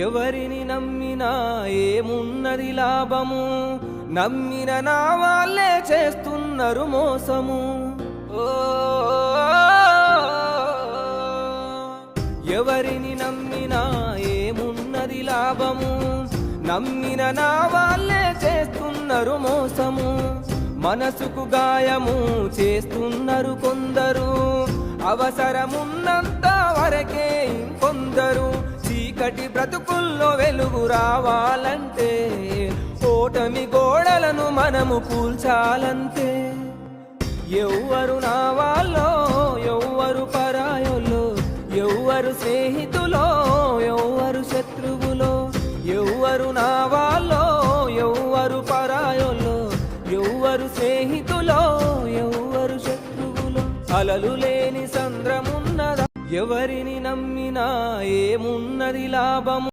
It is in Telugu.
ఎవరిని నమ్మినా ఏమున్నది లాభము, నమ్మిన నా వాళ్ళే చేస్తున్నారు మోసము. ఎవరిని నమ్మినా ఏమున్నది లాభము, నమ్మిన నా వాళ్ళే చేస్తున్నారు మోసము. మనసుకు గాయము చేస్తున్నారు కొందరు, అవసరమున్నంత వరకే ఇంకొందరు. చీకటి బ్రతుకుల్లో వెలుగు రావాలంటే ఓటమి గోడలను మనము కూల్చాలంతే. ఎవ్వరు నా వాళ్ళో ఎవ్వరు పరాయోలో, ఎవ్వరు స్నేహితులో ఎవ్వరు శత్రువులో, ఎవ్వరు నా వాళ్ళో ఎవ్వరు పరాయోలో, ఎవ్వరు స్నేహితులో ఎవ్వరు శత్రువులో. అలలు లేని సంద్రమున్నదా, ఎవరిని నమ్మినా ఏమున్నది లాభము.